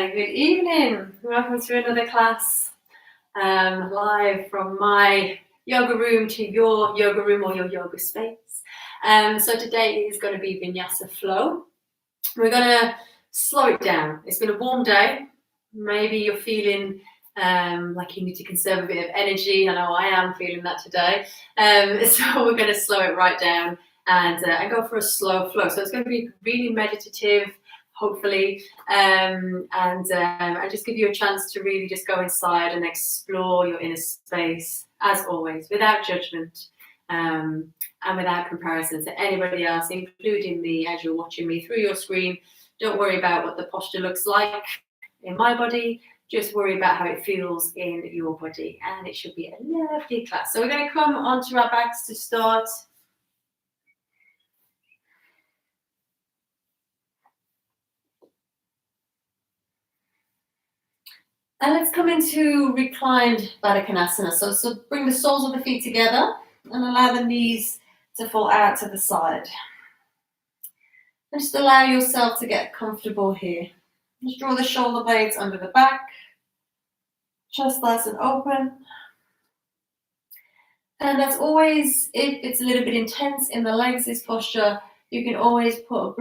Good evening. Welcome to another class live from my yoga room to your yoga room or your yoga space. So today is going to be Vinyasa flow. We're going to slow it down. It's been a warm day. Maybe you're feeling like you need to conserve a bit of energy. I know I am feeling that today. So we're going to slow it right down and go for a slow flow. So it's going to be really meditative, hopefully, and just give you a chance to really just go inside and explore your inner space, as always, without judgment and without comparison to anybody else, including me as you're watching me through your screen. Don't worry about what the posture looks like in my body, just worry about how it feels in your body, and it should be a lovely class. So we're going to come onto our backs to start. And let's come into reclined Baddha Konasana. So bring the soles of the feet together and allow the knees to fall out to the side. And just allow yourself to get comfortable here. Just draw the shoulder blades under the back, chest nice and open. And as always, if it's a little bit intense in the legs, this posture, you can always put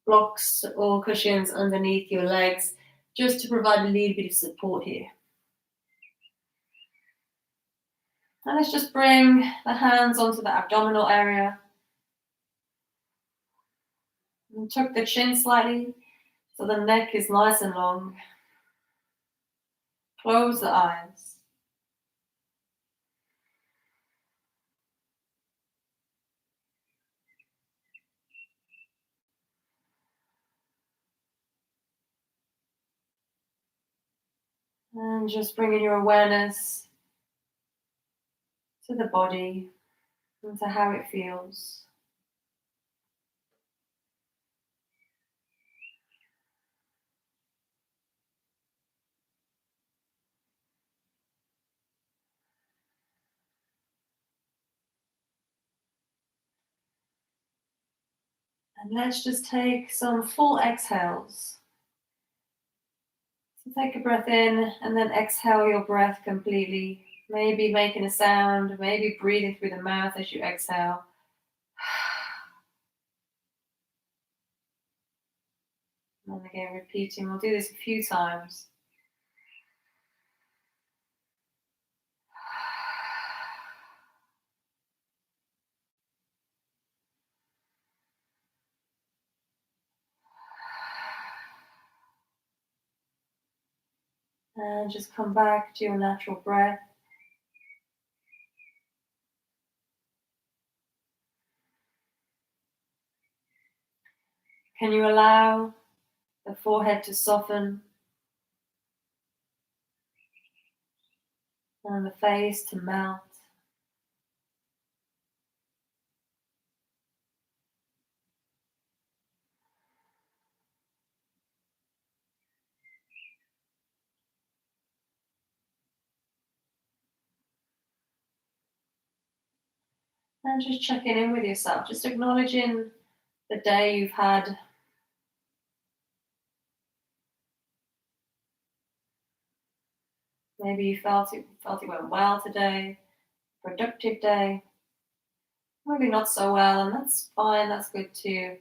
blocks or cushions underneath your legs just to provide a little bit of support here. And let's just bring the hands onto the abdominal area. And tuck the chin slightly so the neck is nice and long. Close the eyes. And just bringing your awareness to the body and to how it feels. And let's just take some full exhales. So take a breath in and then exhale your breath completely. Maybe making a sound, maybe breathing through the mouth as you exhale. And again, repeating. We'll do this a few times. And just come back to your natural breath. Can you allow the forehead to soften and the face to melt? And just checking in with yourself, just acknowledging the day you've had. Maybe you felt it went well today, productive day. Maybe not so well, and that's fine, that's good too.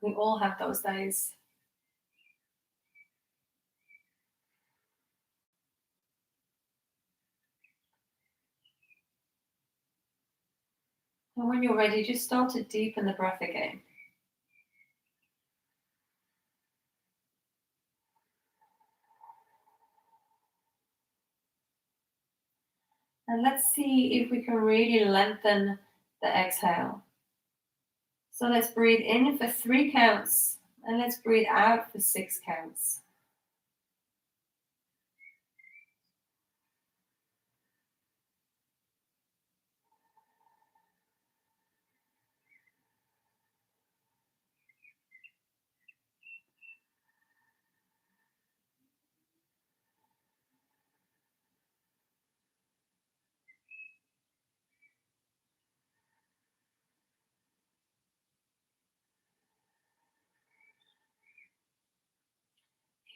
We all have those days. And when you're ready, just start to deepen the breath again. And let's see if we can really lengthen the exhale. So let's breathe in for 3 counts, and let's breathe out for 6 counts.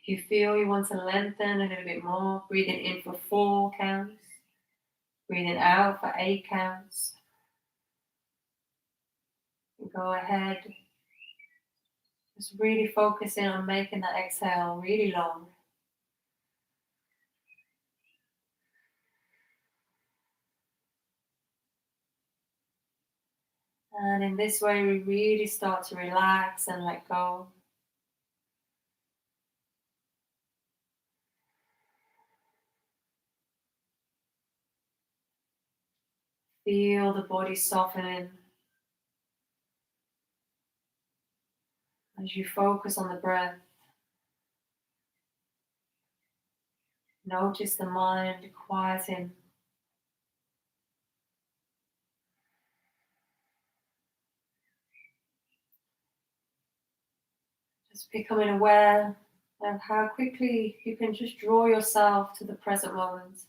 If you feel you want to lengthen a little bit more, breathing in for 4 counts, breathing out for 8 counts. Go ahead, just really focusing on making that exhale really long. And in this way, we really start to relax and let go. Feel the body softening as you focus on the breath. Notice the mind quieting. Just becoming aware of how quickly you can just draw yourself to the present moment.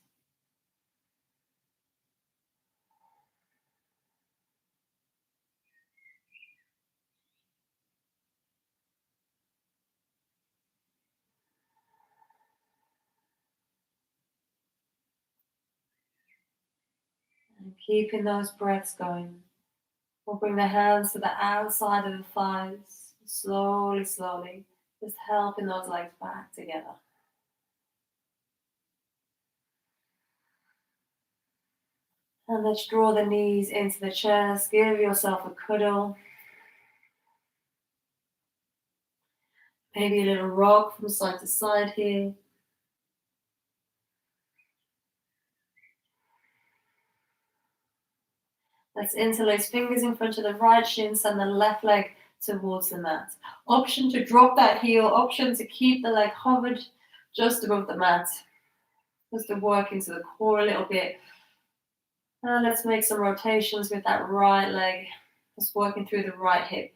And keeping those breaths going. We'll bring the hands to the outside of the thighs. Slowly, slowly. Just helping those legs back together. And let's draw the knees into the chest. Give yourself a cuddle. Maybe a little rock from side to side here. Let's interlace fingers in front of the right shin, send the left leg towards the mat. Option to drop that heel, option to keep the leg hovered just above the mat. Just to work into the core a little bit. Now let's make some rotations with that right leg. Just working through the right hip.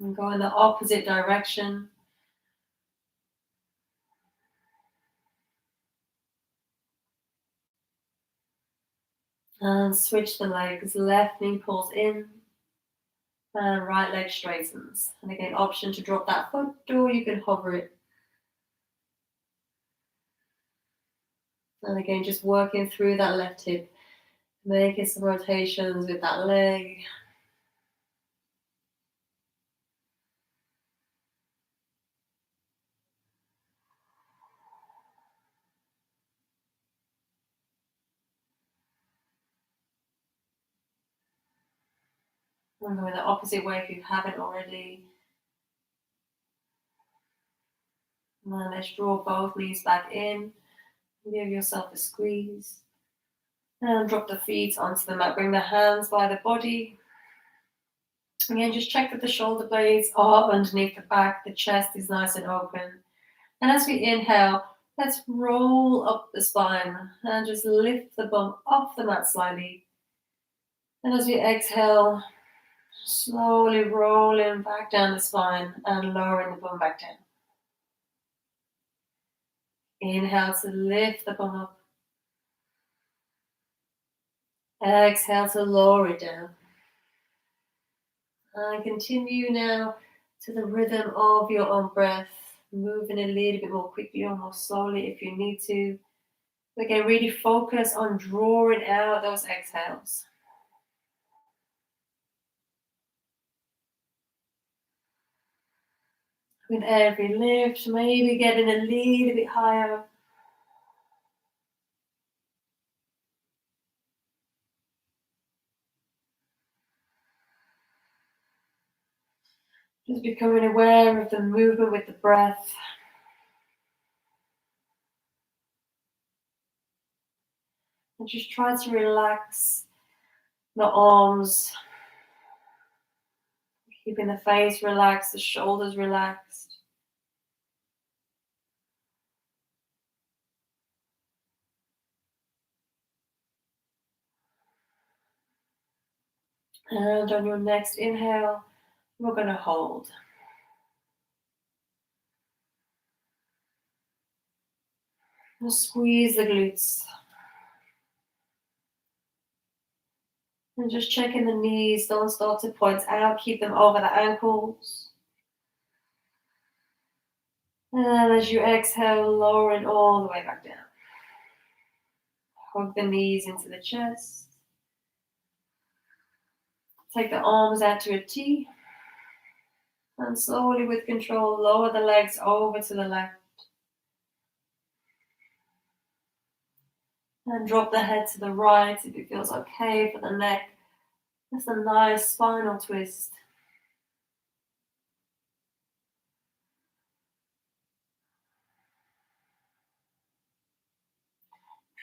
And go in the opposite direction. And switch the legs. Left knee pulls in. And right leg straightens. And again, option to drop that foot or you can hover it. And again, just working through that left hip. Making some rotations with that leg. And going the opposite way if you haven't already. And then let's draw both knees back in. Give yourself a squeeze. And drop the feet onto the mat. Bring the hands by the body. Again, just check that the shoulder blades are underneath the back. The chest is nice and open. And as we inhale, let's roll up the spine and just lift the bum off the mat slightly. And as we exhale, slowly rolling back down the spine and lowering the bum back down. Inhale to lift the bum up. Exhale to lower it down. And continue now to the rhythm of your own breath, moving a little bit more quickly or more slowly if you need to. Again, really focus on drawing out those exhales. With every lift, maybe getting a little bit higher. Just becoming aware of the movement with the breath. And just try to relax the arms, keeping the face relaxed, the shoulders relaxed. And on your next inhale, we're going to hold. And squeeze the glutes. And just checking the knees, don't start to point out, keep them over the ankles. And as you exhale, lowering all the way back down. Hug the knees into the chest. Take the arms out to a T. And slowly with control, lower the legs over to the left. And drop the head to the right if it feels okay for the neck. That's a nice spinal twist.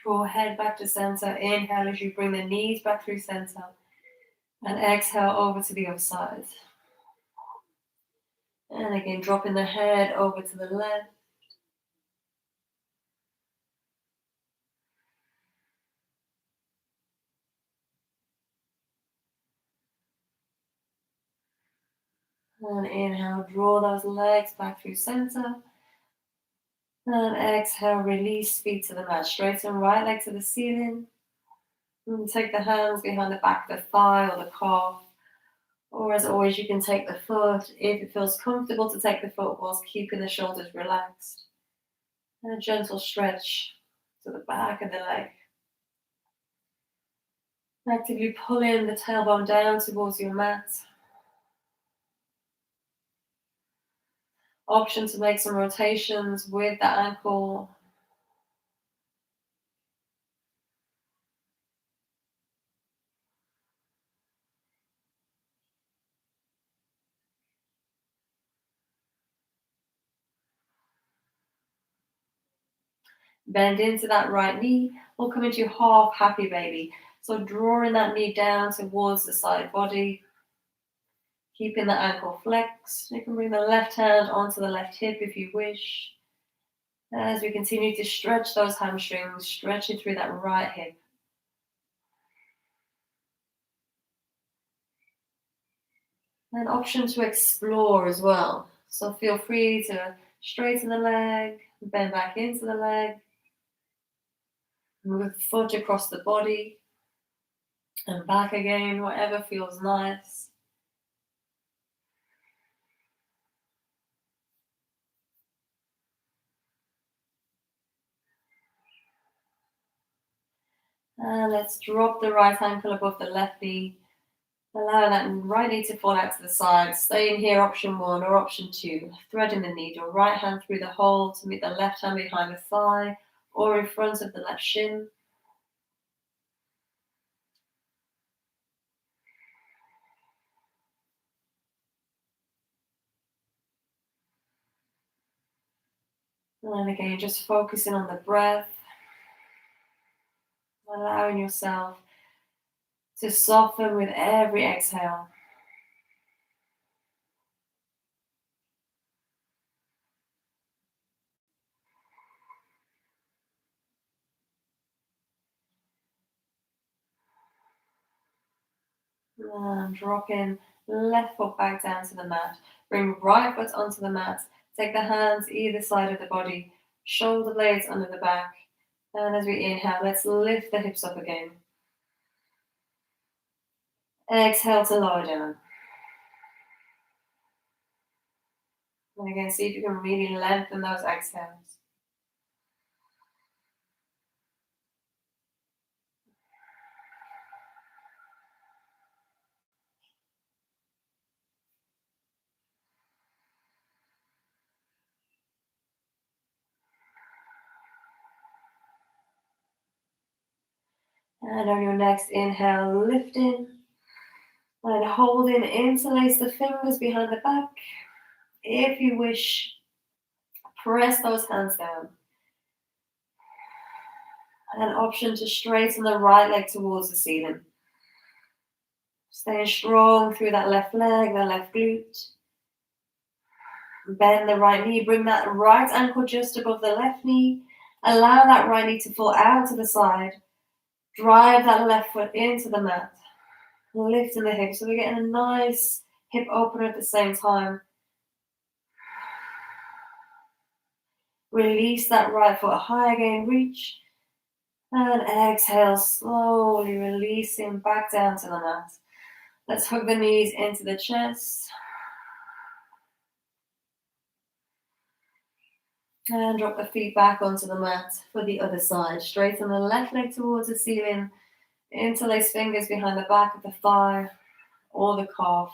Draw head back to center. Inhale as you bring the knees back through center. And exhale over to the other side. And again, dropping the head over to the left. And inhale, draw those legs back through center. And exhale, release, feet to the mat. Straighten right leg to the ceiling. And take the hands behind the back of the thigh or the calf. Or as always, you can take the foot if it feels comfortable to take the foot whilst keeping the shoulders relaxed. And a gentle stretch to the back of the leg. Actively pulling the tailbone down towards your mat. Option to make some rotations with the ankle. Bend into that right knee. We'll come into half happy baby. So drawing that knee down towards the side body. Keeping the ankle flexed. You can bring the left hand onto the left hip if you wish. As we continue to stretch those hamstrings, stretching through that right hip. An option to explore as well. So feel free to straighten the leg, bend back into the leg, move the foot across the body, and back again, whatever feels nice. And let's drop the right ankle above the left knee. Allow that right knee to fall out to the side. Stay in here, option 1 or option 2. Threading the needle, right hand through the hole to meet the left hand behind the thigh or in front of the left shin. And again, just focusing on the breath. Allowing yourself to soften with every exhale. And dropping left foot back down to the mat. Bring right foot onto the mat. Take the hands either side of the body. Shoulder blades under the back. And as we inhale, let's lift the hips up again. Exhale to lower down. And again, see if you can really lengthen those exhales. And on your next inhale, lifting and holding, interlace the fingers behind the back. If you wish, press those hands down. An option to straighten the right leg towards the ceiling. Staying strong through that left leg, the left glute. Bend the right knee, bring that right ankle just above the left knee. Allow that right knee to fall out to the side. Drive that left foot into the mat. Lifting the hips, so we're getting a nice hip opener at the same time. Release that right foot high again, reach. And exhale, slowly releasing back down to the mat. Let's hug the knees into the chest. And drop the feet back onto the mat for the other side. Straighten the left leg towards the ceiling. Interlace fingers behind the back of the thigh or the calf.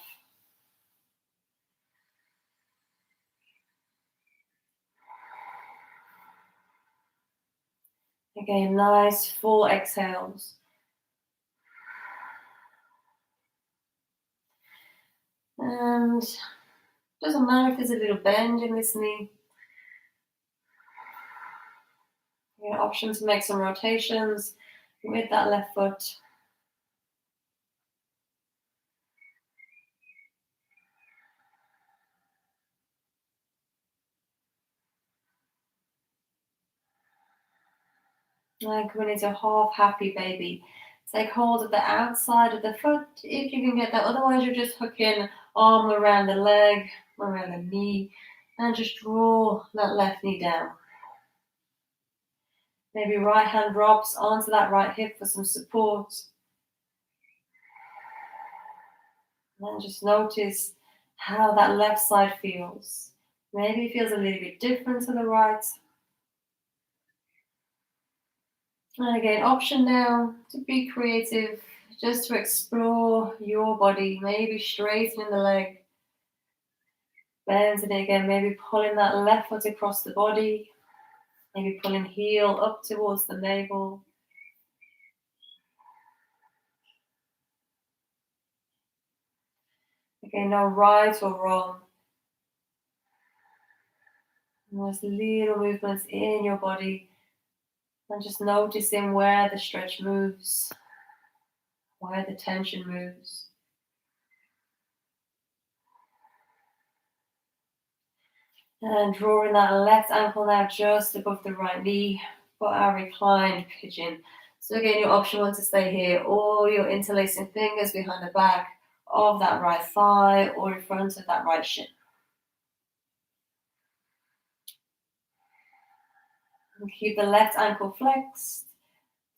Again, nice full exhales. And doesn't matter if there's a little bend in this knee. You have option to make some rotations with that left foot. And coming into half happy baby. Take hold of the outside of the foot if you can get that. Otherwise, you're just hooking arm around the leg, around the knee, and just draw that left knee down. Maybe right hand drops onto that right hip for some support. And then just notice how that left side feels. Maybe it feels a little bit different to the right. And again, option now to be creative, just to explore your body, maybe straightening the leg, bending it again, maybe pulling that left foot across the body, maybe pulling heel up towards the navel. Again, no right or wrong. And there's little movements in your body, and just noticing where the stretch moves, where the tension moves. And drawing that left ankle now just above the right knee for our reclined pigeon. So again, your option wants to stay here, or you're interlacing fingers behind the back of that right thigh or in front of that right shin. And keep the left ankle flexed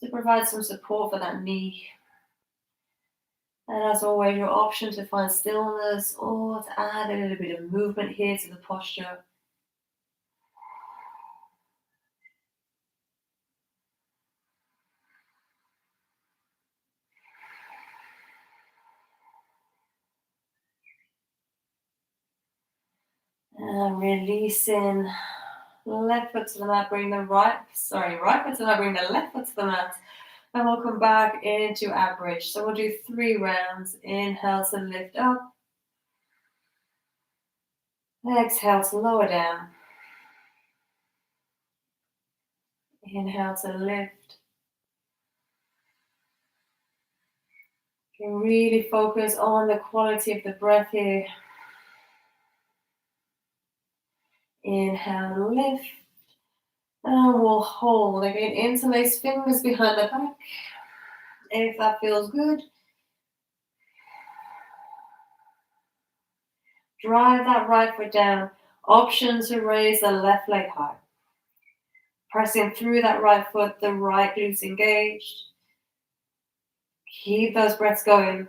to provide some support for that knee. And as always, your option to find stillness or to add a little bit of movement here to the posture. And releasing left foot to the mat, bring the right foot to the mat, bring the left foot to the mat. And we'll come back into our bridge. So we'll do 3 rounds. Inhale to lift up. Exhale to lower down. Inhale to lift. You can really focus on the quality of the breath here. Inhale, lift. And we'll hold. Again, interlace fingers behind the back. If that feels good. Drive that right foot down. Option to raise the left leg high. Pressing through that right foot, the right glutes engaged. Keep those breaths going.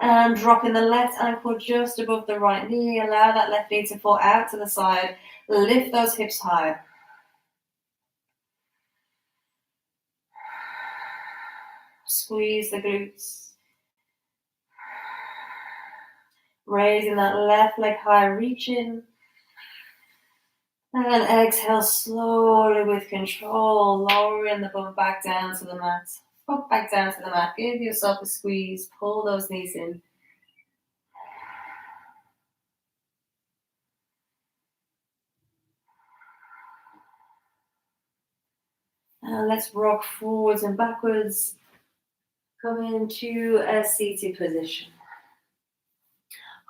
And dropping the left ankle just above the right knee. Allow that left knee to fall out to the side. Lift those hips high. Squeeze the glutes. Raising that left leg high, reaching. And exhale slowly with control, lowering the bum back down to the mat. Foot back down to the mat. Give yourself a squeeze. Pull those knees in. And let's rock forwards and backwards. Come into a seated position.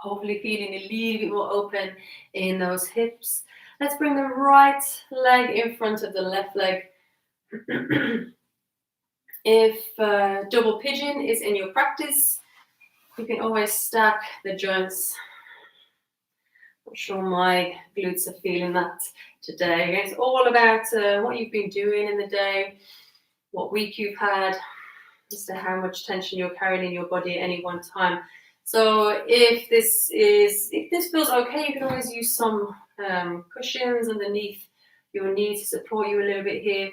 Hopefully feeling a little bit more open in those hips. Let's bring the right leg in front of the left leg. If double pigeon is in your practice, you can always stack the joints I'm sure my glutes are feeling that today. It's all about what you've been doing in the day, what week you've had, as to how much tension you're carrying in your body at any one time. So if this feels okay, you can always use some cushions underneath your knee to support you a little bit here.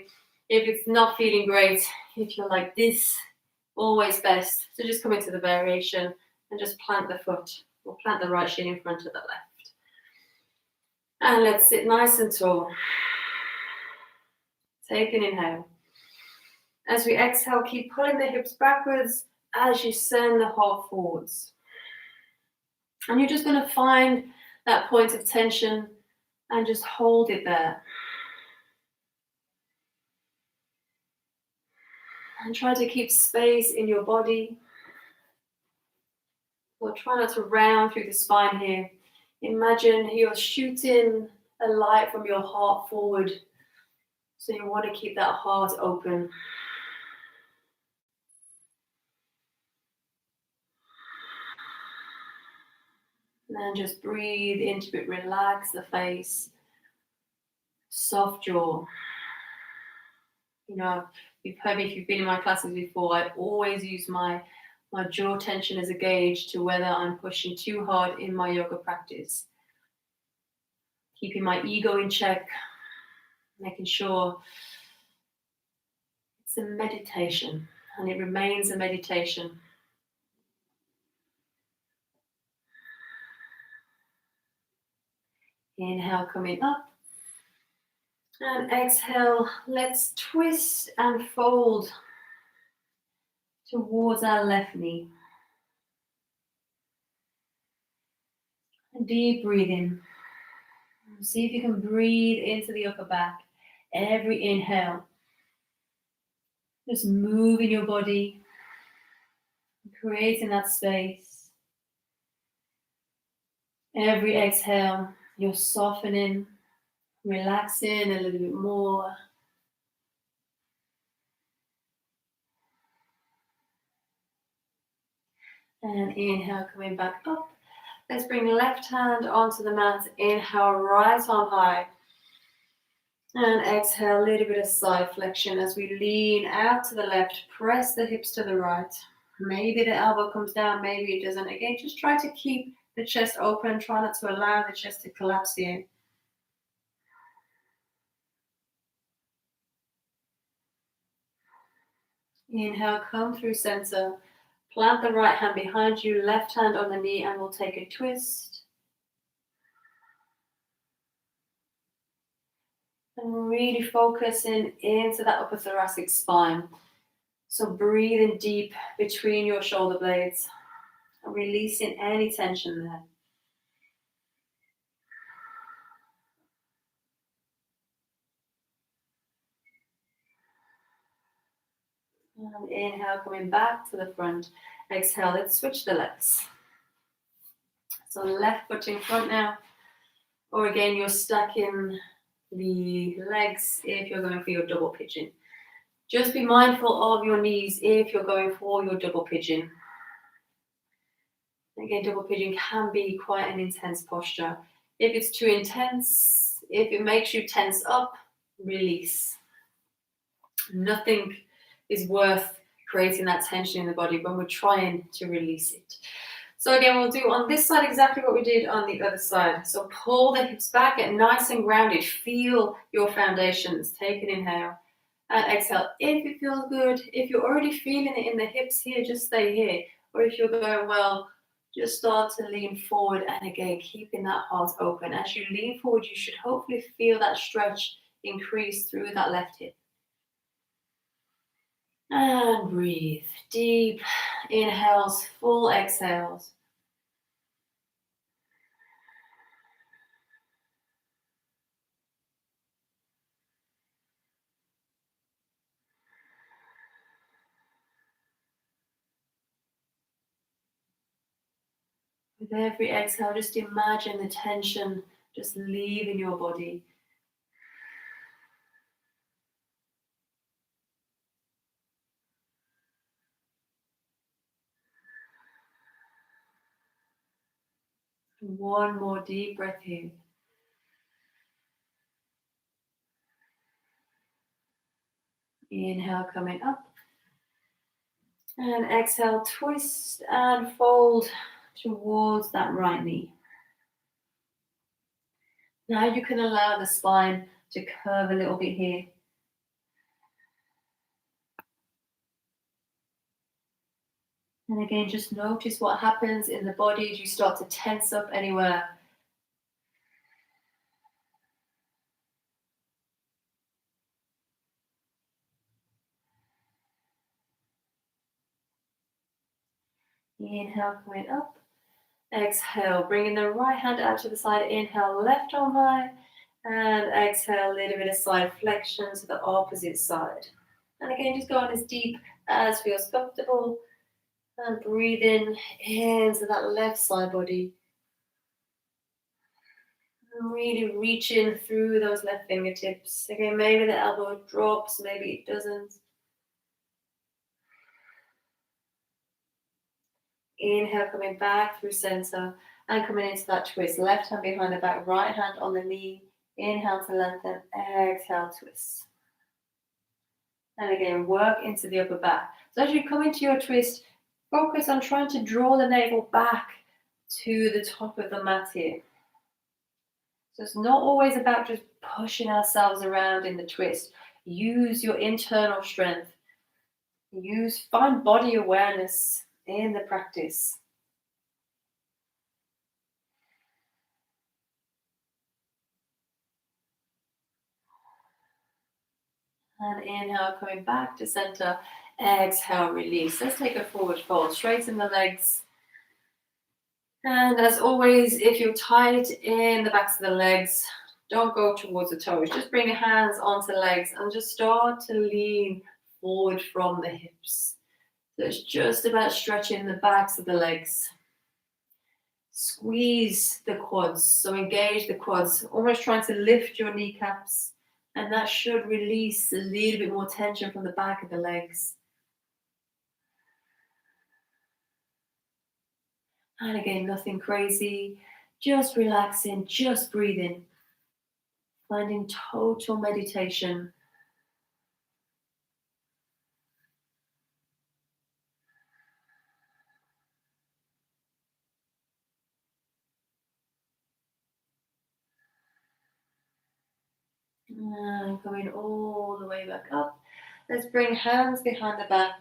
If it's not feeling great, if you're like this, always best to just come into the variation and just plant the foot or plant the right shin in front of the left. And let's sit nice and tall. Take an inhale. As we exhale, keep pulling the hips backwards as you send the heart forwards. And you're just going to find that point of tension and just hold it there. And try to keep space in your body. Or try not to round through the spine here. Imagine you're shooting a light from your heart forward. So you want to keep that heart open. And then just breathe into it, relax the face, soft jaw. You know, you've heard me if you've been in my classes before, I always use my jaw tension as a gauge to whether I'm pushing too hard in my yoga practice. Keeping my ego in check, making sure it's a meditation and it remains a meditation. Inhale, coming up. And exhale, let's twist and fold towards our left knee. Deep breathing. See if you can breathe into the upper back. Every inhale. Just moving your body, creating that space. Every exhale, you're softening, relaxing a little bit more. And inhale, coming back up. Let's bring left hand onto the mat. Inhale, right arm high. And exhale, a little bit of side flexion as we lean out to the left. Press the hips to the right. Maybe the elbow comes down, maybe it doesn't. Again, just try to keep the chest open. Try not to allow the chest to collapse here. Inhale, come through center. Plant the right hand behind you, left hand on the knee, and we'll take a twist. And really focusing into that upper thoracic spine. So breathing deep between your shoulder blades and releasing any tension there. And inhale, coming back to the front. Exhale, let's switch the legs. So left foot in front now. Or again, you're stacking the legs if you're going for your double pigeon. Just be mindful of your knees if you're going for your double pigeon. Again, double pigeon can be quite an intense posture. If it's too intense, if it makes you tense up, release. Nothing is worth creating that tension in the body when we're trying to release it. So again, we'll do on this side exactly what we did on the other side. So pull the hips back, get nice and grounded. Feel your foundations. Take an inhale and exhale. If it feels good, if you're already feeling it in the hips here, just stay here. Or if you're going, well, just start to lean forward. And again, keeping that heart open. As you lean forward, you should hopefully feel that stretch increase through that left hip. And breathe. Deep inhales, full exhales. With every exhale, just imagine the tension just leaving your body. One more deep breath here. Inhale, coming up. And exhale, twist and fold towards that right knee. Now you can allow the spine to curve a little bit here. And again, just notice what happens in the body as you start to tense up anywhere. Inhale, coming up. Exhale, bringing the right hand out to the side. Inhale, left arm high. And exhale, a little bit of side flexion to the opposite side. And again, just going as deep as feels comfortable. And breathing into that left side body. And really reaching through those left fingertips. Again, maybe the elbow drops, maybe it doesn't. Inhale, coming back through center and coming into that twist. Left hand behind the back, right hand on the knee. Inhale to lengthen, exhale, twist. And again, work into the upper back. So as you come into your twist, focus on trying to draw the navel back to the top of the mat here. So it's not always about just pushing ourselves around in the twist. Use your internal strength. Find body awareness in the practice. And inhale, coming back to center. Exhale, release. Let's take a forward fold. Straighten the legs. And as always, if you're tight in the backs of the legs, don't go towards the toes. Just bring your hands onto the legs and just start to lean forward from the hips. So it's just about stretching the backs of the legs. Squeeze the quads, so engage the quads, almost trying to lift your kneecaps, and that should release a little bit more tension from the back of the legs. And again, nothing crazy, just relaxing, just breathing, finding total meditation. And coming all the way back up. Let's bring hands behind the back.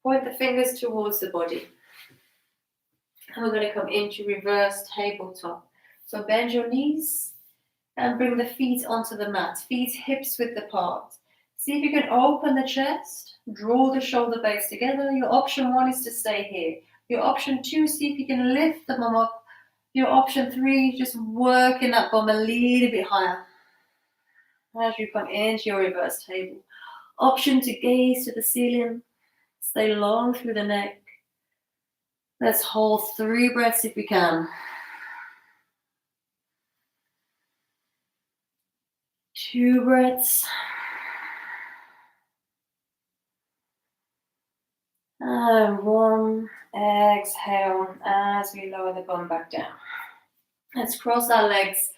Point the fingers towards the body. And we're going to come into reverse tabletop. So bend your knees and bring the feet onto the mat. Feet hips width apart. See if you can open the chest. Draw the shoulder blades together. Your option 1 is to stay here. Your option 2, see if you can lift the bum up. Your option 3, just working that bum a little bit higher. As you come into your reverse table. Option to gaze to the ceiling. Stay long through the neck. Let's hold 3 breaths if we can. 2 breaths. And 1. Exhale as we lower the bum back down. Let's cross our legs.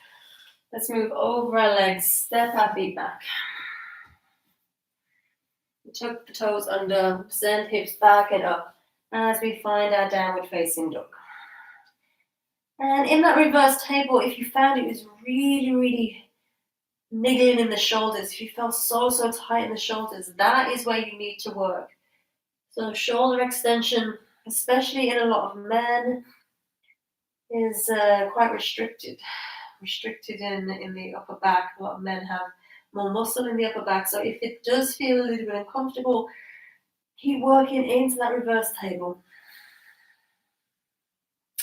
Let's move over our legs. Step our feet back. Tuck the toes under. Send hips back and up as we find our downward facing dog. And in that reverse table, if you found it was really niggling in the shoulders, if you felt so tight in the shoulders, that is where you need to work. So shoulder extension, especially in a lot of men, is quite restricted in the upper back. A lot of men have more muscle in the upper back. So if it does feel a little bit uncomfortable, keep working into that reverse table.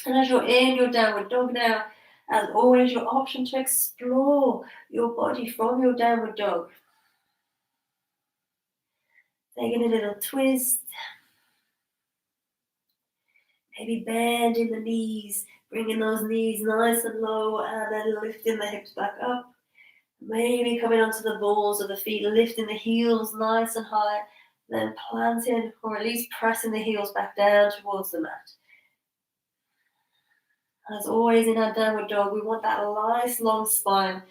And as you're in your downward dog now, as always, your option to explore your body from your downward dog. Taking a little twist. Maybe bending the knees, bringing those knees nice and low, and then lifting the hips back up. Maybe coming onto the balls of the feet, lifting the heels nice and high, then planting or at least pressing the heels back down towards the mat. As always in our downward dog, we want that nice long spine.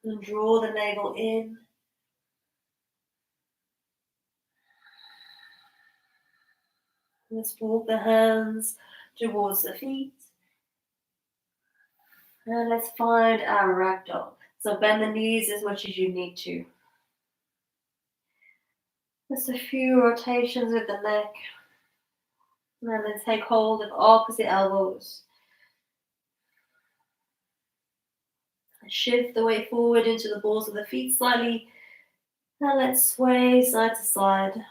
And draw the navel in. Let's walk the hands towards the feet. And let's find our ragdoll. So bend the knees as much as you need to. Just a few rotations with the neck. And then take hold of opposite elbows. Shift the weight forward into the balls of the feet slightly. And let's sway side to side.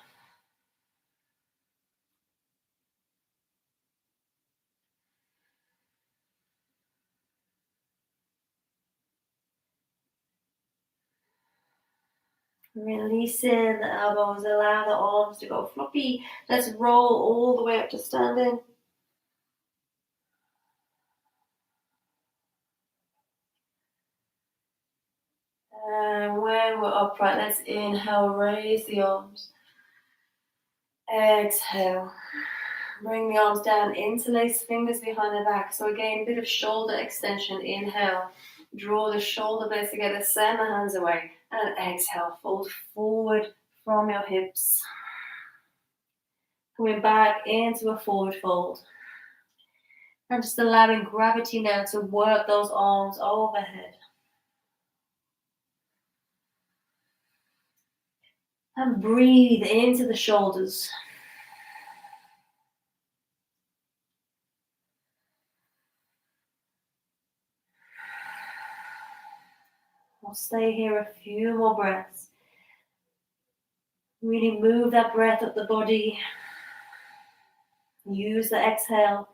Releasing the elbows, allow the arms to go floppy. Let's roll all the way up to standing. And when we're upright, let's inhale, raise the arms. Exhale. Bring the arms down, interlace fingers behind the back. So again, a bit of shoulder extension. Inhale, draw the shoulder blades together, send the hands away. And exhale, fold forward from your hips. Coming back into a forward fold. And just allowing gravity now to work those arms overhead. And breathe into the shoulders. We'll stay here a few more breaths. Really move that breath up the body. Use the exhale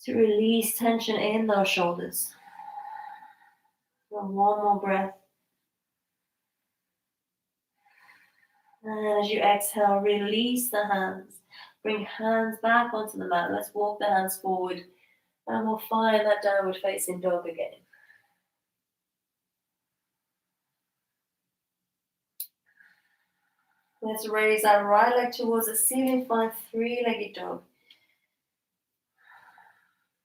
to release tension in those shoulders. And one more breath. And as you exhale, release the hands. Bring hands back onto the mat. Let's walk the hands forward. And we'll find that downward facing dog again. Let's raise our right leg towards the ceiling. Find three-legged dog.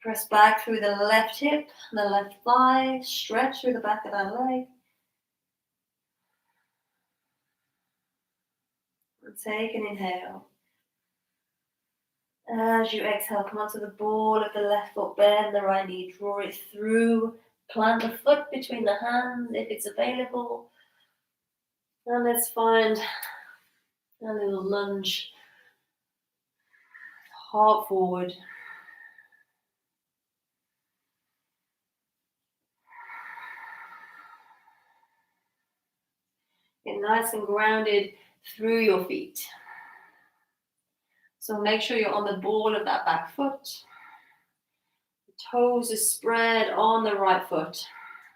Press back through the left hip, the left thigh. Stretch through the back of that leg. And take an inhale. As you exhale, come onto the ball of the left foot, bend the right knee, draw it through, plant the foot between the hands if it's available. And let's find a little lunge. Heart forward. Get nice and grounded through your feet. So make sure you're on the ball of that back foot. The toes are spread on the right foot.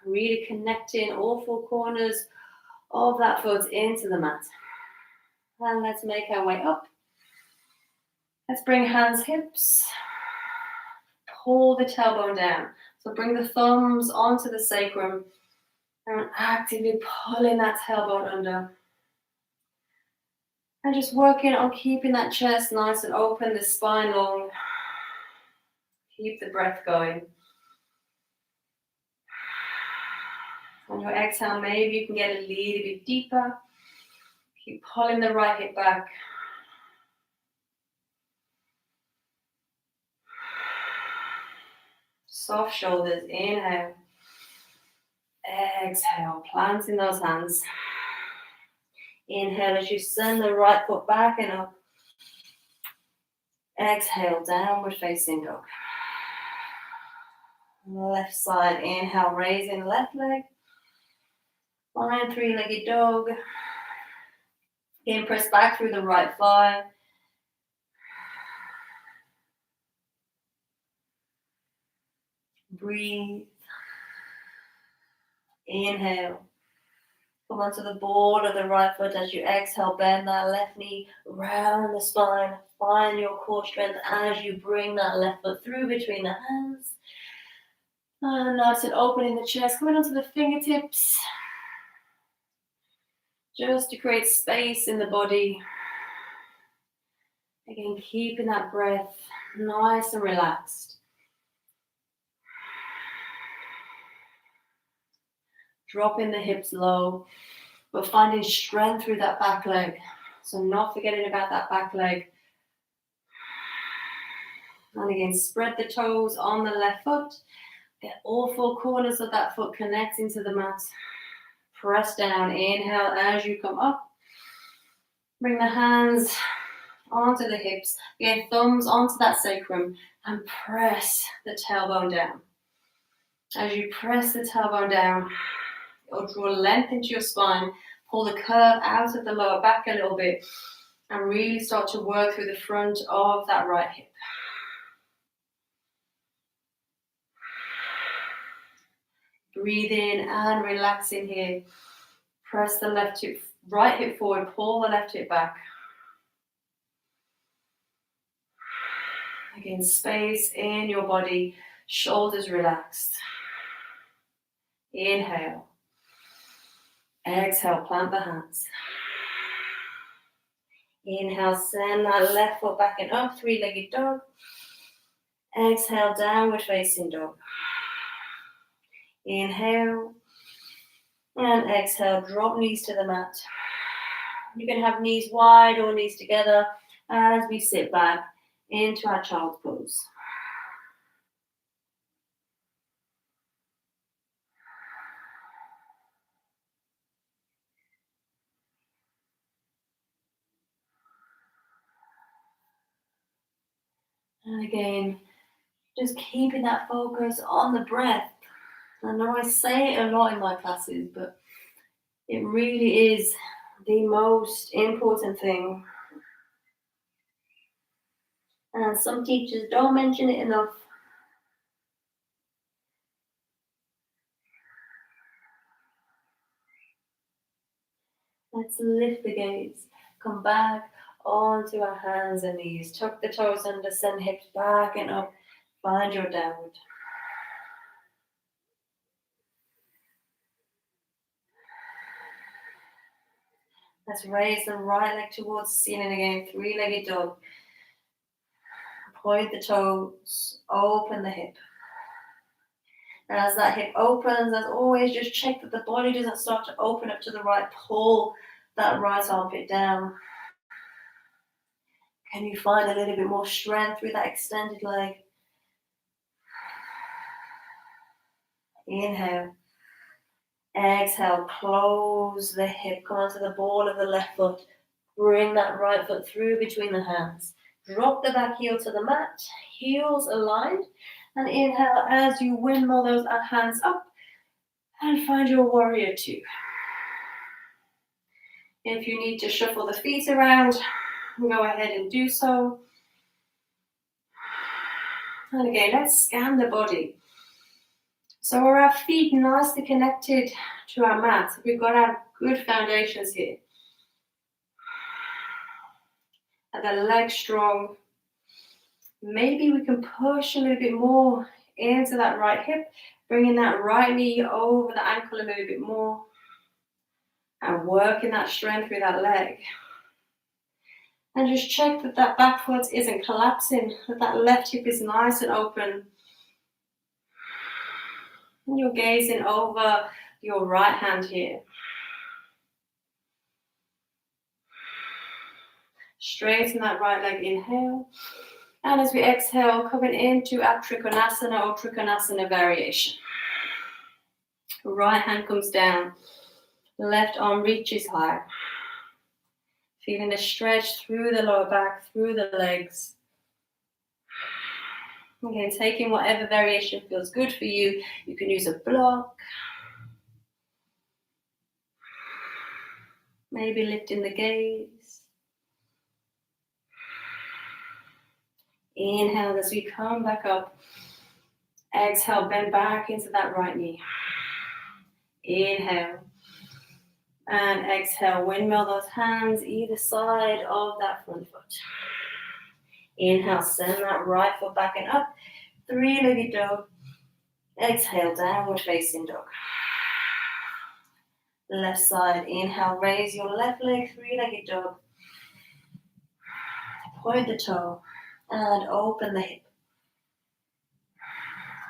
Really connecting all four corners of that foot into the mat. And let's make our way up. Let's bring hands, hips. Pull the tailbone down. So bring the thumbs onto the sacrum and actively pulling that tailbone under. And just working on keeping that chest nice and open, the spine long. Keep the breath going. On your exhale, maybe you can get a little bit deeper. Keep pulling the right hip back. Soft shoulders, inhale. Exhale, planting those hands. Inhale as you send the right foot back and up. Exhale, downward facing dog. Left side, inhale, raising left leg. Find three-legged dog. Again, press back through the right thigh. Breathe. Inhale. Come onto the ball of the right foot as you exhale. Bend that left knee round the spine. Find your core strength as you bring that left foot through between the hands. And nice and opening the chest. Coming onto the fingertips. Just to create space in the body. Again, keeping that breath nice and relaxed. Dropping the hips low, but finding strength through that back leg. So not forgetting about that back leg. And again, spread the toes on the left foot. Get all four corners of that foot connecting to the mat. Press down, inhale as you come up. Bring the hands onto the hips. Again, thumbs onto that sacrum and press the tailbone down. As you press the tailbone down, it'll draw length into your spine. Pull the curve out of the lower back a little bit and really start to work through the front of that right hip. Breathe in and relax in here. Press the right hip forward, pull the left hip back. Again, space in your body, shoulders relaxed. Inhale. Exhale, plant the hands. Inhale, send that left foot back and up, three-legged dog. Exhale, downward facing dog. Inhale. And exhale, drop knees to the mat. You can have knees wide or knees together as we sit back into our child's pose. And again, just keeping that focus on the breath. I know I say it a lot in my classes, but it really is the most important thing. And some teachers don't mention it enough. Let's lift the gaze. Come back onto our hands and knees. Tuck the toes under, send hips back and up. Find your downward. Let's raise the right leg towards the ceiling again. Three-legged dog. Point the toes. Open the hip. And as that hip opens, as always, just check that the body doesn't start to open up to the right. Pull that right armpit down. Can you find a little bit more strength through that extended leg? Inhale. Exhale, close the hip. Come onto the ball of the left foot. Bring that right foot through between the hands. Drop the back heel to the mat. Heels aligned. And inhale as you windmill those hands up. And find your warrior two. If you need to shuffle the feet around, go ahead and do so. And again, let's scan the body. So are our feet nicely connected to our mat? We've got our good foundations here. Are the legs strong? Maybe we can push a little bit more into that right hip, bringing that right knee over the ankle a little bit more. And working that strength through that leg. And just check that that back foot isn't collapsing, that that left hip is nice and open. And you're gazing over your right hand here. Straighten that right leg, inhale. And as we exhale, coming into our Trikonasana or Trikonasana variation. Right hand comes down. Left arm reaches high. Feeling a stretch through the lower back, through the legs. Again, taking whatever variation feels good for you. You can use a block. Maybe lifting the gaze. Inhale as we come back up. Exhale, bend back into that right knee. Inhale. And exhale, windmill those hands either side of that front foot. Inhale, send that right foot back and up. Three-legged dog. Exhale, downward facing dog. Left side, inhale, raise your left leg, three-legged dog. point the toe, and open the hip.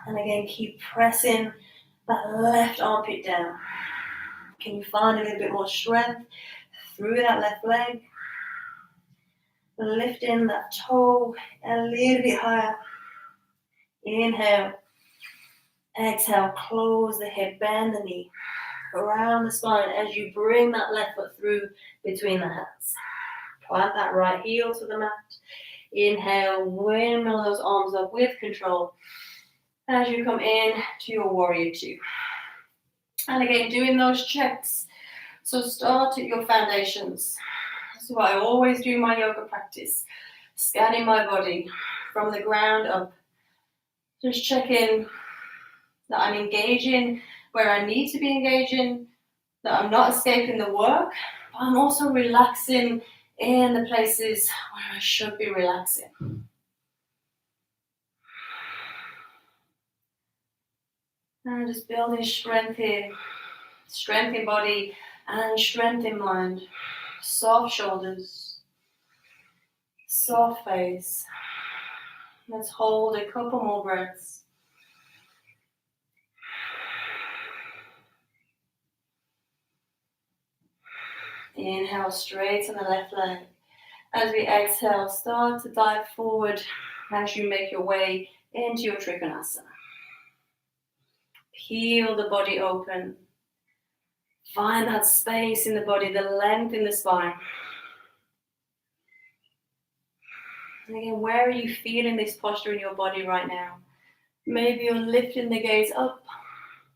And again, keep pressing that left armpit down. Can you find a little bit more strength through that left leg? Lifting that toe a little bit higher. Inhale. Exhale, close the hip, bend the knee. Around the spine as you bring that left foot through between the hands. Plant that right heel to the mat. Inhale, windmill those arms up with control as you come in to your warrior two. And again, doing those checks. So start at your foundations. This is what I always do in my yoga practice. Scanning my body from the ground up. Just checking that I'm engaging where I need to be engaging, that I'm not escaping the work, but I'm also relaxing in the places where I should be relaxing. And just building strength here, strength in body and strength in mind. Soft shoulders, soft face. Let's hold a couple more breaths. Inhale, straighten the left leg. As we exhale, start to dive forward as you make your way into your Trikonasana. Peel the body open. Find that space in the body, the length in the spine. And again, where are you feeling this posture in your body right now? Maybe you're lifting the gaze up,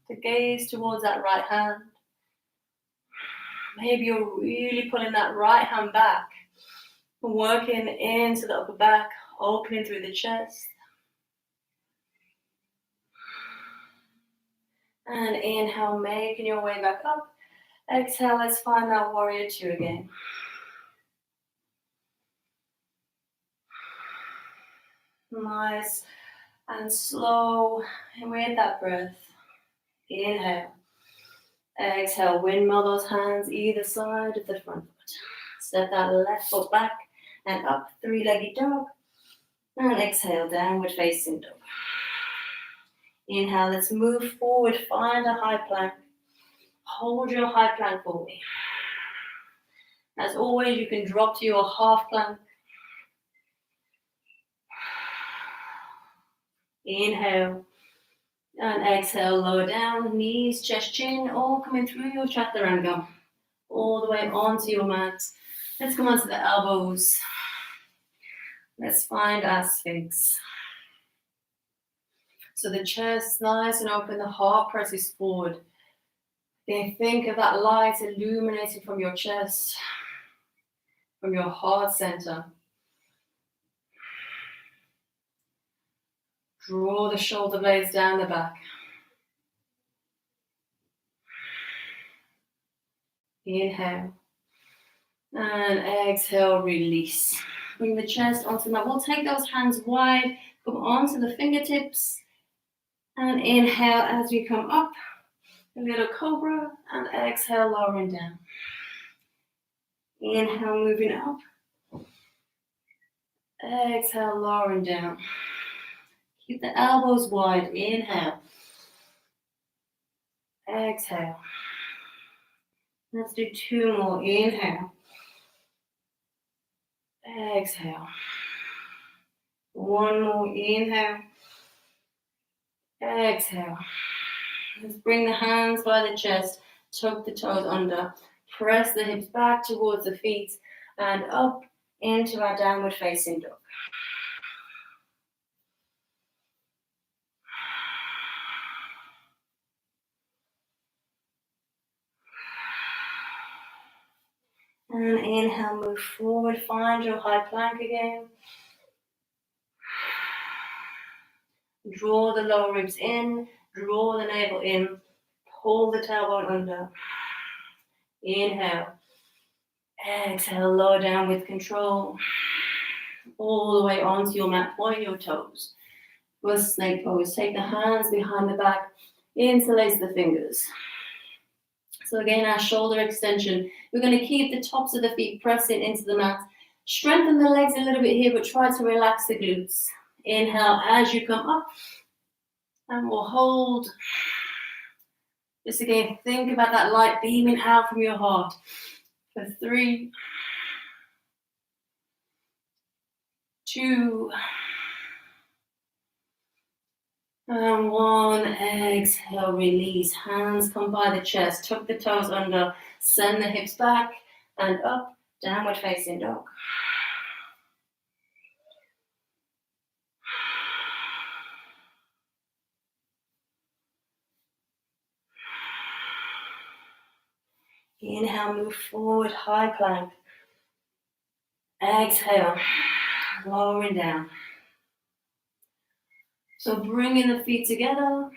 the gaze towards that right hand. Maybe you're really pulling that right hand back, working into the upper back, opening through the chest. And inhale, making your way back up. Exhale, let's find that warrior two again. Nice and slow, and with that breath, inhale. Exhale, windmill those hands either side of the front foot. Step that left foot back and up, three-legged dog. And exhale, downward facing dog. Inhale, let's move forward, find a high plank. Hold your high plank for me. As always, you can drop to your half plank. Inhale. And exhale, lower down, knees, chest, chin, all coming through your chaturanga, all the way onto your mat. Let's come onto the elbows. Let's find our sphinx. So the chest nice and open, the heart presses forward. Then think of that light illuminating from your chest, from your heart center. Draw the shoulder blades down the back. Inhale. And exhale, release. Bring the chest onto the mat. We'll take those hands wide, come onto the fingertips. And inhale as we come up. A little cobra. And exhale, lowering down. Inhale, moving up. Exhale, lowering down. Keep the elbows wide. Inhale. Exhale. Let's do two more. Inhale. Exhale. One more. Inhale. Exhale. Let's bring the hands by the chest. Tuck the toes under. Press the hips back towards the feet and up into our downward facing dog. And inhale, move forward, find your high plank again. Draw the lower ribs in, draw the navel in, pull the tailbone under. Inhale. Exhale, lower down with control. All the way onto your mat, point your toes. For snake pose, take the hands behind the back, interlace the fingers. So again, our shoulder extension. We're going to keep the tops of the feet pressing into the mat Strengthen the legs a little bit here, but try to relax the glutes. Inhale as you come up, and we'll hold. Just again, think about that light beaming out from your heart. For 3, 2, and 1. Exhale, release. Hands come by the chest. Tuck the toes under. Send the hips back and up. Downward facing dog. Inhale, move forward, high plank. Exhale, lowering down. So bringing the feet together.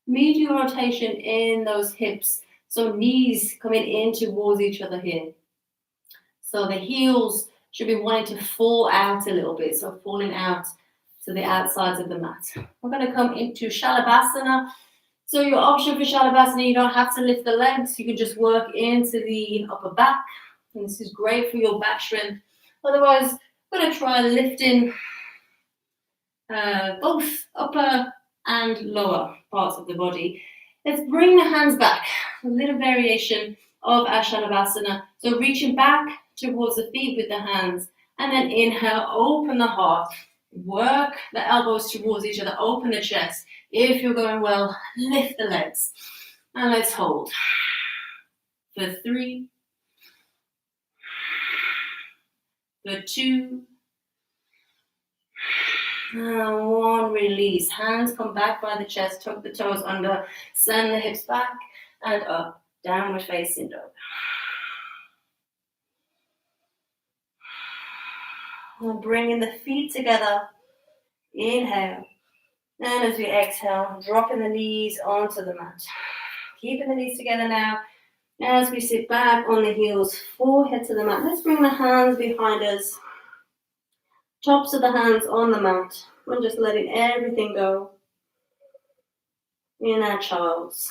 Medial rotation in those hips. So knees coming in towards each other here. So the heels should be wanting to fall out a little bit. So falling out to the outsides of the mat. We're going to come into Shalabhasana. So your option for Shalabhasana, you don't have to lift the legs. You can just work into the upper back. And this is great for your back strength. Otherwise, we're going to try lifting both upper and lower parts of the body. Let's bring the hands back. A little variation of our Shalabhasana. So reaching back towards the feet with the hands. And then inhale, open the heart. Work the elbows towards each other. Open the chest. If you're going well, lift the legs. And let's hold. For 3. For 2. And 1, release. Hands come back by the chest, tuck the toes under, send the hips back and up. Downward facing dog. We're bringing the feet together. Inhale. And as we exhale, dropping the knees onto the mat. Keeping the knees together now. As we sit back on the heels, forehead to the mat. Let's bring the hands behind us. Tops of the hands on the mat. We're just letting everything go in our child's.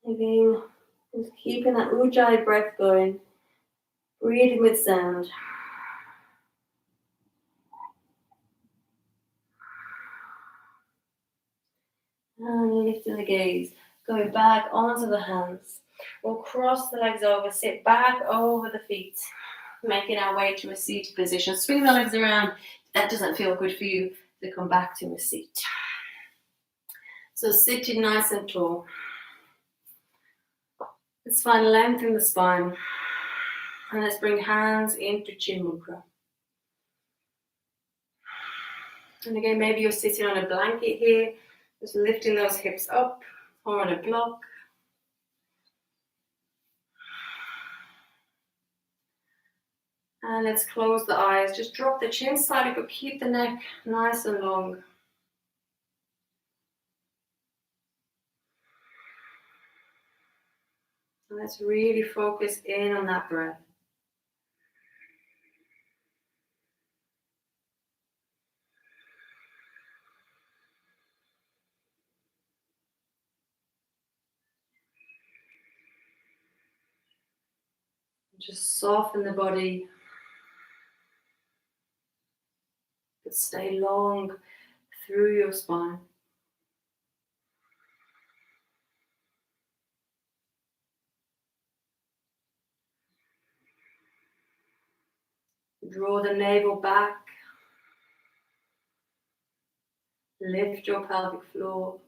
Again, just keeping that Ujjayi breath going. Breathing with sound. And lifting the gaze. Going back onto the hands. We'll cross the legs over, sit back over the feet. Making our way to a seated position. Swing the legs around. If that doesn't feel good for you, to come back to a seat. So sitting nice and tall. Let's find length in the spine. And let's bring hands into Chin Mudra. And again, maybe you're sitting on a blanket here. Just lifting those hips up or on a block. And let's close the eyes. Just drop the chin slightly, but keep the neck nice and long. And let's really focus in on that breath. Just soften the body. But stay long through your spine. Draw the navel back. Lift your pelvic floor.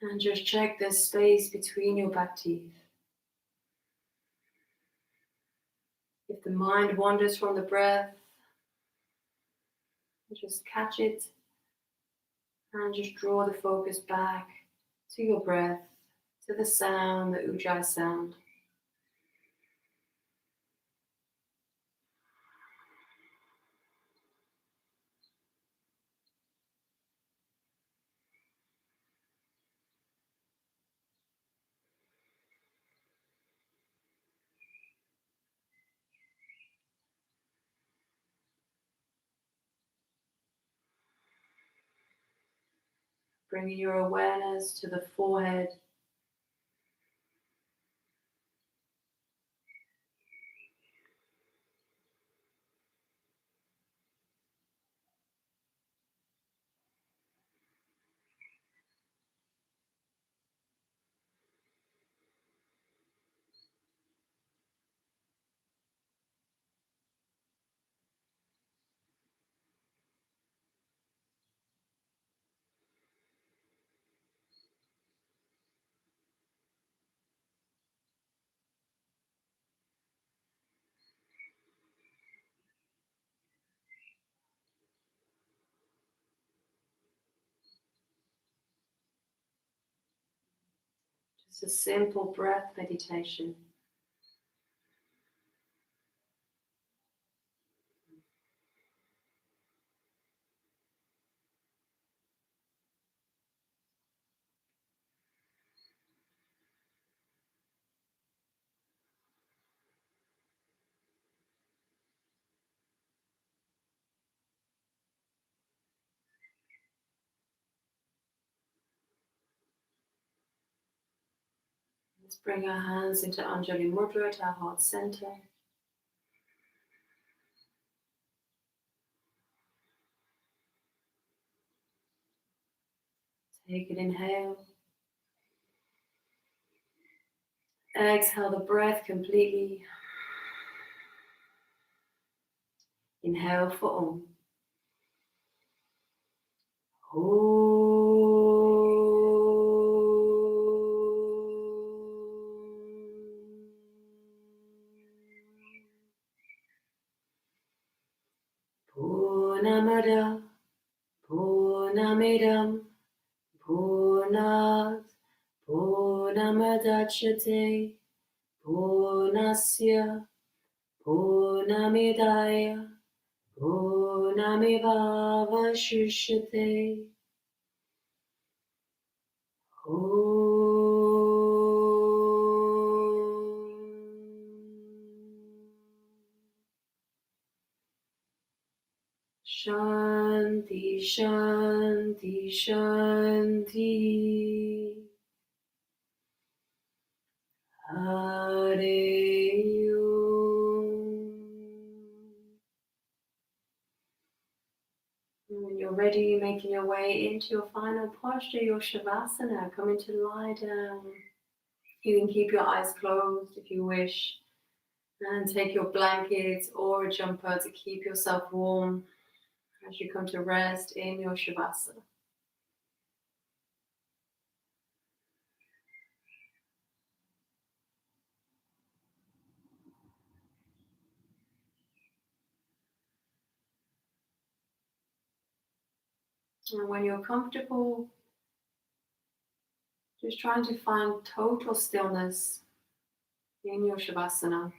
And just check the space between your back teeth. If the mind wanders from the breath, Just catch it and just draw the focus back to your breath, to the sound, the ujjayi sound. Bringing your awareness to the forehead. Just a simple breath meditation. Let's bring our hands into Anjali Mudra at our heart center. Take an inhale. Exhale the breath completely. Inhale for Om. Purnamada Purnamidam Purnat Purnamadachyate Purnasya Purnamidaya Purnamivavashishyate. Shanti, Shanti, Shanti. Hare Om. When you're ready, making your way into your final posture, your Shavasana, coming to lie down. You can keep your eyes closed if you wish, and take your blankets or a jumper to keep yourself warm as you come to rest in your Shavasana. And when you're comfortable, just trying to find total stillness in your Shavasana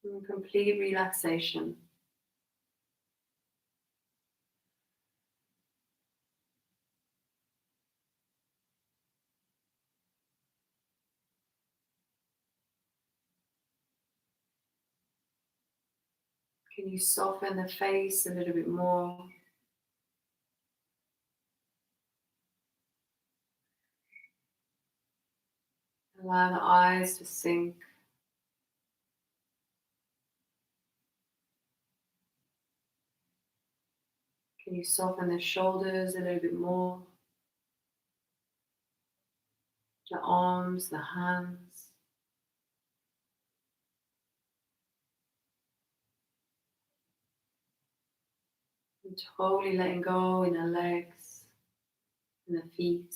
and complete relaxation. Can you soften the face a little bit more? Allow the eyes to sink. Can you soften the shoulders a little bit more? The arms, the hands. And totally letting go in the legs and the feet.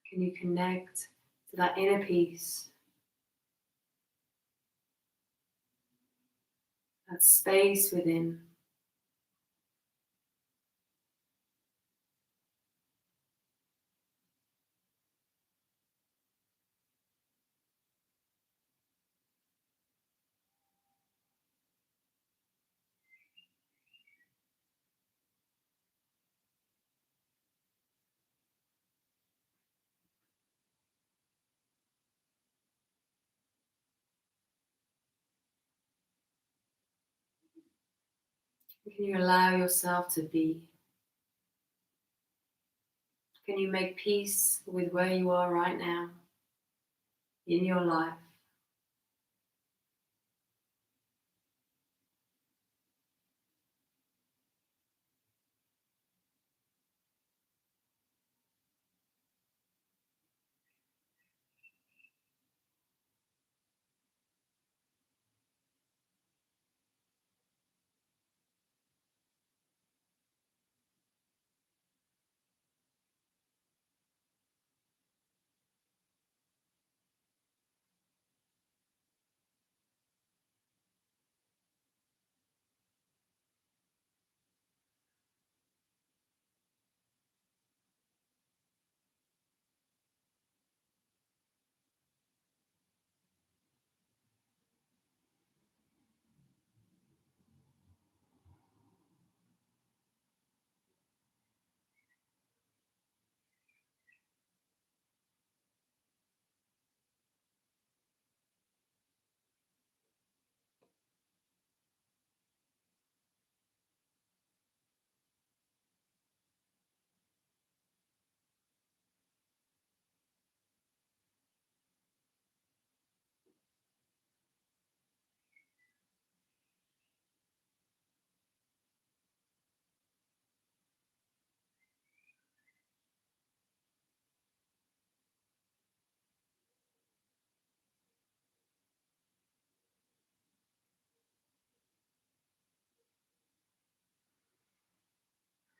Can you connect to that inner peace, that space within? Can you allow yourself to be? Can you make peace with where you are right now in your life?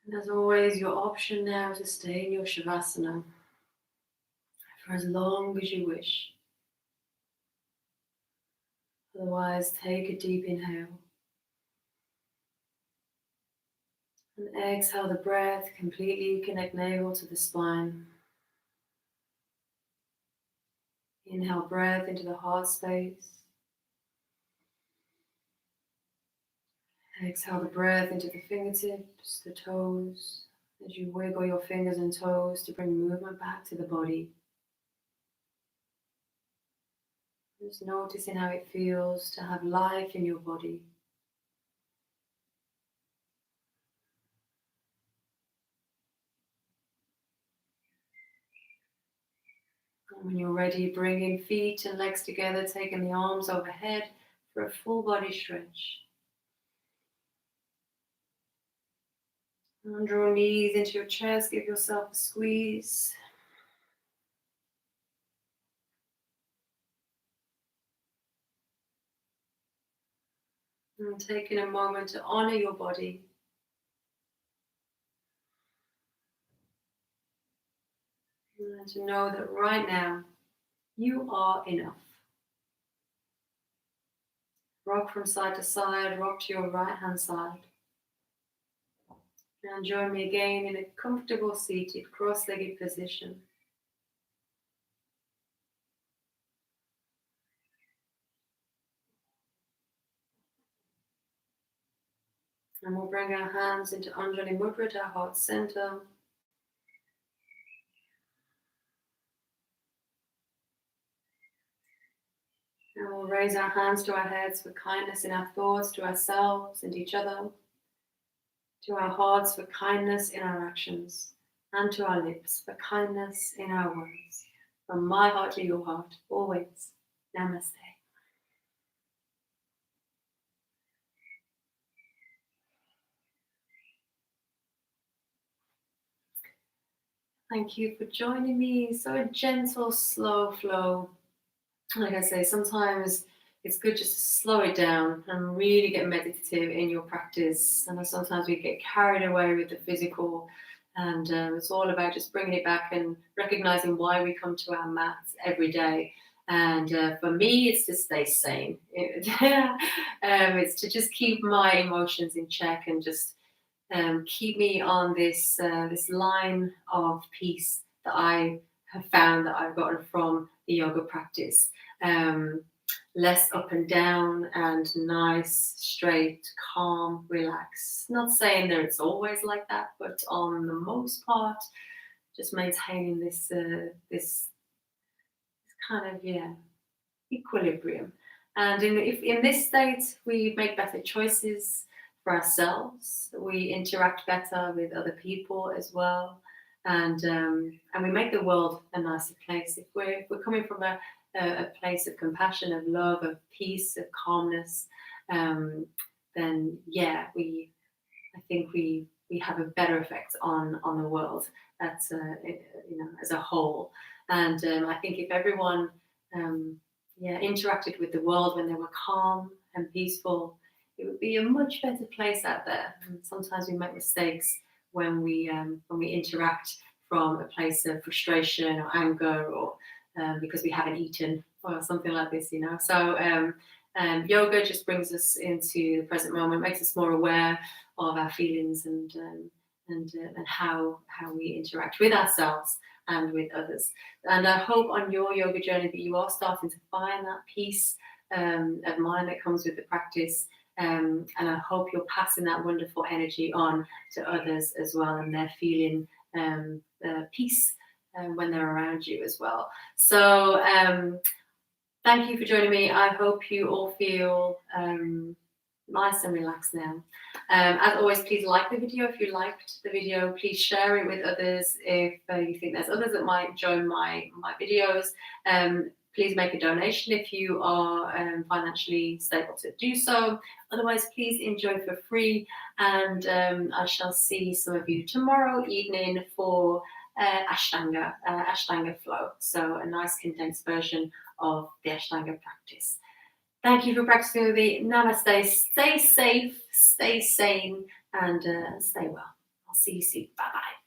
And there's always your option now to stay in your Shavasana for as long as you wish. Otherwise, take a deep inhale and exhale the breath, completely connect navel to the spine. Inhale breath into the heart space. Exhale the breath into the fingertips, the toes, as you wiggle your fingers and toes to bring movement back to the body. Just noticing how it feels to have life in your body. And when you're ready, bringing feet and legs together, taking the arms overhead for a full body stretch. And draw knees into your chest, give yourself a squeeze. And taking a moment to honor your body. And to know that right now, you are enough. Rock from side to side, rock to your right hand side. And join me again in a comfortable seated cross-legged position. And we'll bring our hands into Anjali Mudra to our heart center. And we'll raise our hands to our heads for kindness in our thoughts to ourselves and each other. To our hearts for kindness in our actions. And to our lips for kindness in our words. From my heart to your heart, always. Namaste. Thank you for joining me. So a gentle, slow flow. Like I say, sometimes it's good just to slow it down and really get meditative in your practice. And sometimes we get carried away with the physical And it's all about just bringing it back and recognizing why we come to our mats every day. And for me, it's to stay sane. It's to just keep my emotions in check and just keep me on this line of peace that I have found that I've gotten from the yoga practice. Less up and down and nice, straight, calm, relaxed. Not saying that it's always like that, but on the most part, just maintaining this kind of equilibrium. And if in this state we make better choices for ourselves, we interact better with other people as well, and we make the world a nicer place. If we're coming from a place of compassion, of love, of peace, of calmness, then I think we have a better effect on the world as a whole. And I think if everyone interacted with the world when they were calm and peaceful, it would be a much better place out there. And sometimes we make mistakes when we interact from a place of frustration or anger, or because we haven't eaten or something like this, So yoga just brings us into the present moment, makes us more aware of our feelings and how we interact with ourselves and with others. And I hope on your yoga journey that you are starting to find that peace of mind that comes with the practice. And I hope you're passing that wonderful energy on to others as well, and they're feeling peace when they're around you as well. So thank you for joining me. I hope you all feel nice and relaxed now. As always, please like the video if you liked the video. Please share it with others if you think there's others that might join my videos. Please make a donation if you are financially stable to do so. Otherwise, please enjoy for free, and I shall see some of you tomorrow evening for Ashtanga flow. So a nice condensed version of the Ashtanga practice. Thank you for practicing with me. Namaste. Stay safe, stay sane, and stay well. I'll see you soon. Bye-bye.